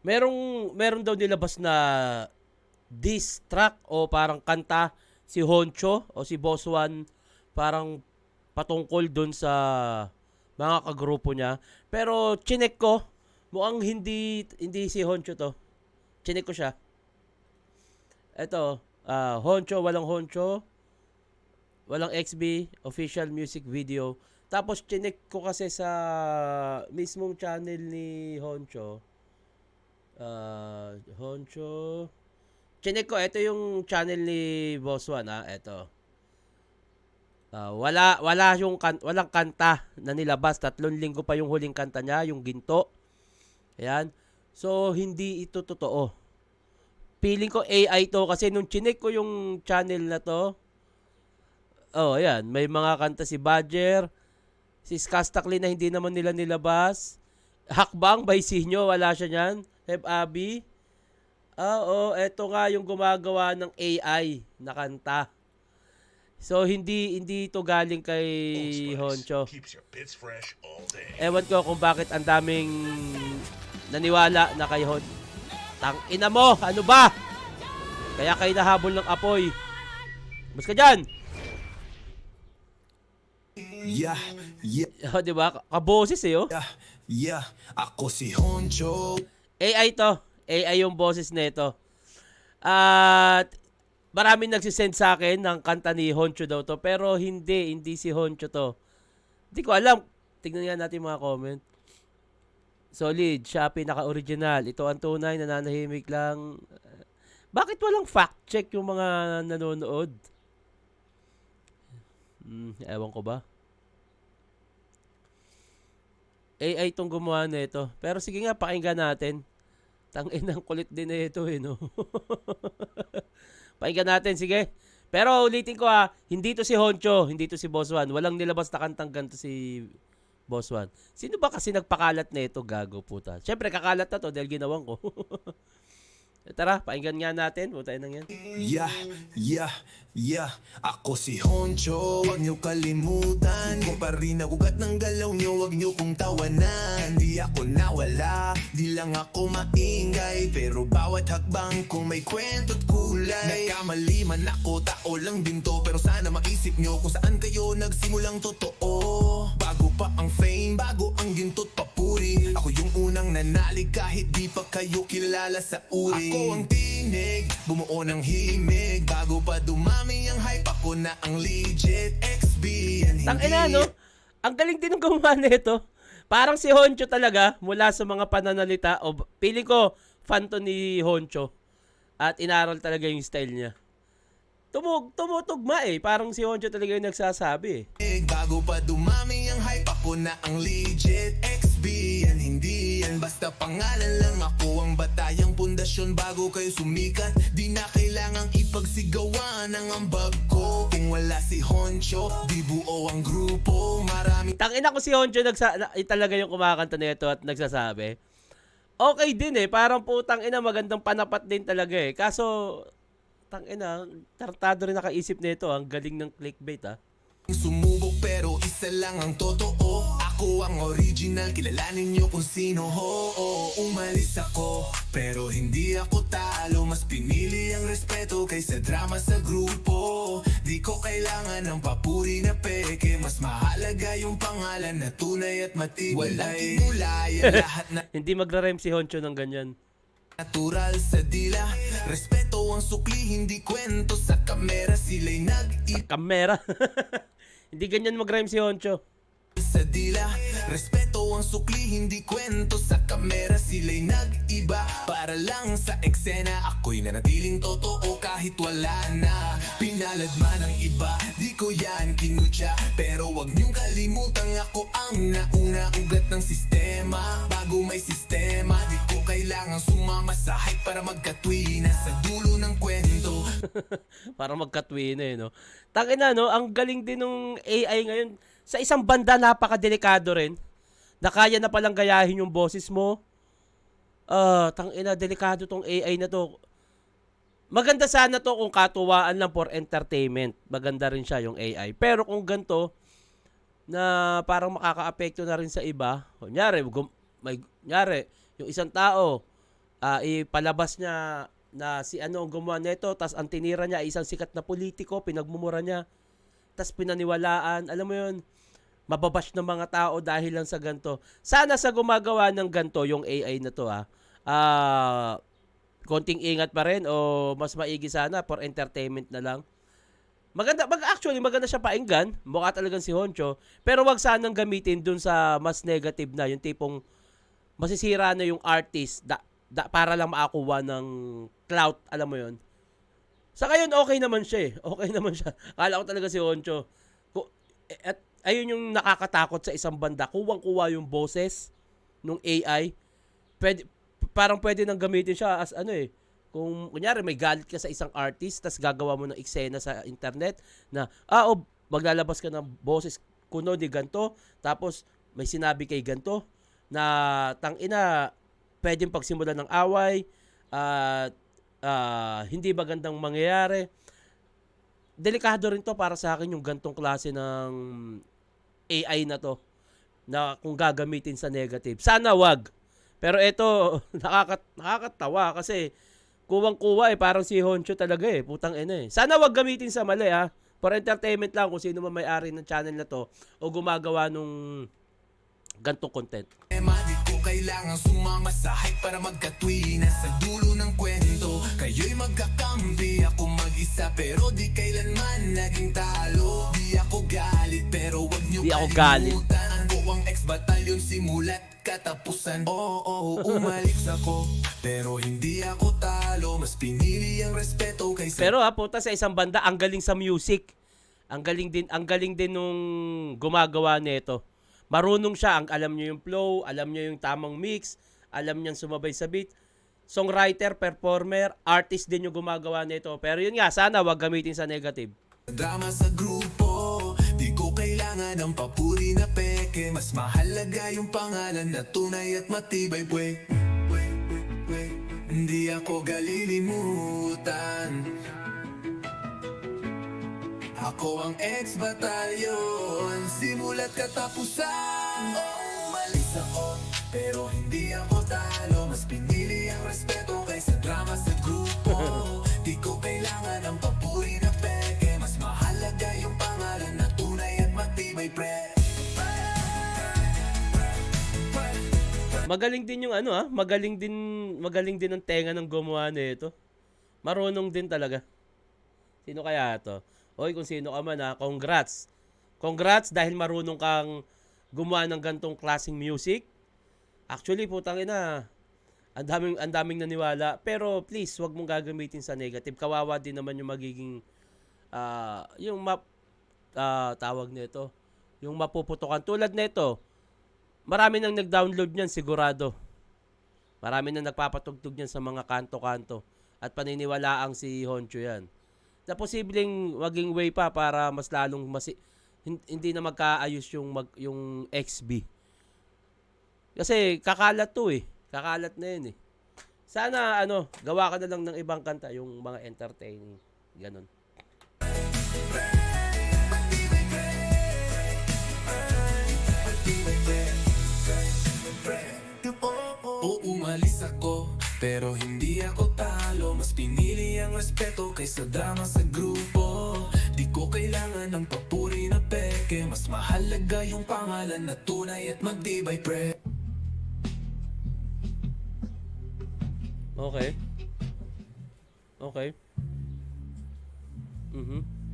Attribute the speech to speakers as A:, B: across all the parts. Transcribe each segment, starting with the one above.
A: Meron daw nilabas na diss track o parang kanta si Honcho o si Boss One, parang patungkol dun sa mga kagrupo niya. Pero chinek ko, mukhang hindi si Honcho to. Chinek ko siya. Eto, Honcho, walang Honcho, walang XB, official music video. Tapos chinek ko kasi sa mismong channel ni Honcho. Honcho. Chinek ko, ito yung channel ni Boss One, ito. Walang kanta na nilabas. 3 linggo pa yung huling kanta niya, yung Ginto. Ayan. So, hindi ito totoo. Feeling ko AI to kasi nung chinek ko yung channel na to, ayan, may mga kanta si Badger, si Skastakli na hindi naman nila nilabas. Hakbang by Sinyo, wala siya niyan. Heb Abi. Eto nga yung gumagawa ng AI na kanta. So, hindi ito galing kay Honcho. Ewan ko kung bakit ang daming naniwala na kay Honcho. Tang ina mo, ano ba? Kaya kayo nahabol ng apoy. Mas ka dyan.
B: Yeah,
A: Diba? Kaboses
B: ako si Honcho.
A: AI to. AI yung boses nito. At maraming nagsisend sa akin ng kanta ni Honcho daw to. Pero hindi si Honcho to. Hindi ko alam. Tignan nga natin mga comment. Solid, siya pinaka-original. Ito ang tunay, nananahimik lang. Bakit walang fact check yung mga nanonood? Ewan ko ba? AI itong gumawa nito. Pero sige nga, pakinggan natin. Tangin ang kulit din na ito no? Pakinggan natin, sige. Pero ulitin ko hindi to si Honcho, hindi to si Boss One. Walang nilabas na kantang ganito si Boss One. Sino ba kasi nagpakalat na ito, gago puta? Siyempre, kakalat na to dahil ginawan ko. Tara, pakinggan nga natin. Puta nang yan.
B: Yeah, ako si Honcho. Huwag niyo kalimutan. Kung pa rin ugat ng galaw niyo, huwag niyo kong tawanan. Di ako nawala, di lang ako maingay. Pero bawat hakbang ko may kwento't kulay. Nagkamali man ako, tao lang din to. Pero sana maisip niyo kung saan kayo nagsimulang totoo. Bago pa ang fame, bago ang ginto't papuri. Ako yung unang nanalig kahit di pa kayo kilala sa uri. Ako ang tinig, bumuo ng himig. Bago pa dumami ang hype, ako na ang legit XB.
A: Tangina no? Ang galing din ng gumawa nito. Parang si Honcho talaga mula sa mga pananalita o feeling ko fan to ni Honcho. At inaral talaga yung style niya. Tumutugma parang si Honcho talaga yung nagsasabi
B: Bago pa dumami ang hype, ako na ang legit XB. Hindi yan basta pangalan lang. Ako ang batayang pundasyon bago kayo sumikat. Di na kailangang ipagsigawan ang ambag ko. Kung wala si Honcho, di buo ang grupo. Marami
A: Tangina ko si Honcho talaga yung kumakanta nito at nagsasabi. Okay din parang putang ina magandang panapat din talaga Kaso tangina, tartado rin nakaisip nito. Ang galing ng clickbait
B: sumubok pero isa lang ang totoo. Ako ang original, kilalanin niyo kung sino umalis ako, pero hindi ako talo. Mas pinili ang respeto kaysa drama sa grupo. Di ko kailangan ng papuri na peke. Mas mahalaga yung pangalan na tunay at matibay. Walang kimulayan lahat na
A: Hindi magra-rhyme si Honcho ng ganyan.
B: natural sa dila. Respeto ang sukli, hindi kwento. Sa kamera sila'y
A: Kamera. Hindi ganyan mag-rhyme si Honcho.
B: sa dila. Respeto ang sukli, hindi kwento. Sa kamera sila'y nag-iba. Para lang sa eksena, ako'y nanatiling totoo kahit wala na. Pinalad man ang iba, di ko yan kinutya. Pero wag niyong kalimutang ako ang nauna. Ugat ng sistema, bago may sistema. Di ko kailangan sumama sa hype para magkatwina sa dulo ng kwento.
A: Para magkatwin no? Tangina no, ang galing din ng AI ngayon. Sa isang banda, napakadelikado rin. Na kaya na palang gayahin yung boses mo. Tangina, delikado tong AI na to. Maganda sana to kung katuwaan lang for entertainment. Maganda rin siya yung AI. Pero kung ganito, na parang makakaapekto na rin sa iba. Kunyari, yung isang tao, ipalabas niya na si ano ang gumawa nito, tas ang tinira niya ay isang sikat na politiko, pinagmumura niya, tas pinaniwalaan, alam mo yun, mababash ng mga tao dahil lang sa ganto. Sana sa gumagawa ng ganto, yung AI na to konting ingat pa rin o mas maigi sana for entertainment na lang. Actually maganda siya painggan, mukha talagang si Honcho, pero wag sanang gamitin dun sa mas negative na, yung tipong masisira na yung artist para lang makakuha ng clout, alam mo yon. Sa ngayon, okay naman siya eh. Okay naman siya. Kala ko talaga si Honcho. At ayun yung nakakatakot sa isang banda. Kuwang-kuwa yung boses nung AI. Parang pwede nang gamitin siya as ano eh. Kung kunyari may galit ka sa isang artist, tas gagawa mo ng eksena sa internet na, maglalabas ka ng boses kuno di ganto, tapos may sinabi kay ganto, na tangina pwedeng pagsimulan ng away at hindi magandang mangyayari. Delikado rin to para sa akin yung gantong klase ng AI na to na kung gagamitin sa negative. Sana wag. Pero ito nakakatawa kasi kuwang-kuwa parang si Honcho talaga putang ina Sana wag gamitin sa mali For entertainment lang kung sino man may-ari ng channel na to o gumagawa nung gantong content.
B: Di ko kailangan sumama sa hype para magkatwina sa dulo ng kwento. Kayo'y magkakampi, ako mag-isa pero di kailanman naging talo. Di ako galit pero wag niyo kalimutan. Ako ang ex-batalyon simulat katapusan. Oo, umalis ako pero hindi ako talo. Mas pinili ang respeto kaysa...
A: Pero puta sa isang banda, ang galing sa music. Ang galing din nung gumagawa nito. Marunong siya, alam niya yung flow, alam niya yung tamang mix, alam niya sumabay sa beat. Songwriter, performer, artist din yung gumagawa nito. Pero yun nga, sana wag gamitin sa negative.
B: Drama sa grupo, di ko kailangan ng papuri na peke. Mas mahalaga yung pangalan na tunay at matibay. Hindi ako galilimutan. Ako ang ex-batalyon, simulat katapusan. Umalis ako, pero hindi ako talo. Mas pinili ang respeto kaysa drama sa grupo. Di ko kailangan ng papuri na peke. Mas mahalaga yung pangalan na tunay at matibay, pre.
A: Magaling din yung magaling din ang tenga ng gumawa nito. Marunong din talaga. Sino kaya to? Oy, kung sino ka man congrats. Congrats dahil marunong kang gumawa ng gantong klaseng music. Actually, putang ina, ang daming naniwala. Pero please, wag mong gagamitin sa negative. Kawawa din naman yung magiging tawag nito, yung mapuputukan. Tulad nito, marami nang nag-download niyan sigurado. Marami nang nagpapatugtog niyan sa mga kanto-kanto. At paniniwalaang si Honcho yan. Na posibleng maging way pa para mas lalong hindi na magkaayos yung XB. Kasi kakalat to Kakalat na yun Sana gawa ka na lang ng ibang kanta, yung mga entertaining. Ganon.
B: Umalis ako, pero hindi ako talo. Mas pinili ang respeto kaysa drama sa grupo. Di ko kailangan ng papuri na peke. Mas mahalaga yung pangalan na tunay at magdibay, pre.
A: Okay.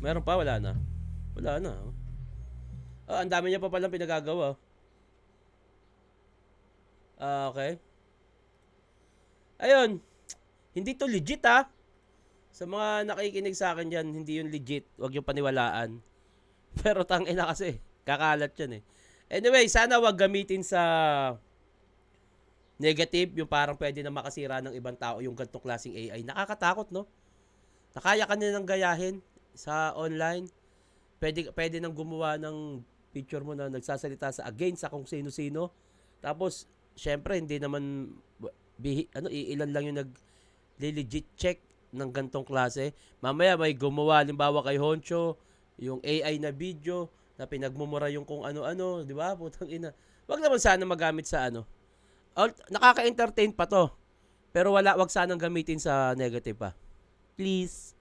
A: Meron pa? Wala na. Ang dami niya pa palang pinagagawa. Okay. Ayun. Hindi to legit Sa mga nakikinig sa akin dyan, hindi yun legit. Huwag yung paniwalaan. Pero tangina kasi. Kakalat yan Anyway, sana wag gamitin sa negative. Yung parang pwede na makasira ng ibang tao yung gantong klaseng AI. Nakakatakot, no? Nakaya ka nilang gayahin sa online. Pwede nang gumawa ng picture mo na nagsasalita sa against sa kung sino-sino. Tapos, syempre, hindi naman iilan lang yung nag-legit check ng gantong klase. Mamaya may gumawa, limbawa kay Honcho, yung AI na video na pinagmumura yung kung ano-ano, di ba? Putang ina. Wag naman sana magamit sa Nakaka-entertain pa to. Pero wag sanang gamitin sa negative pa. Please.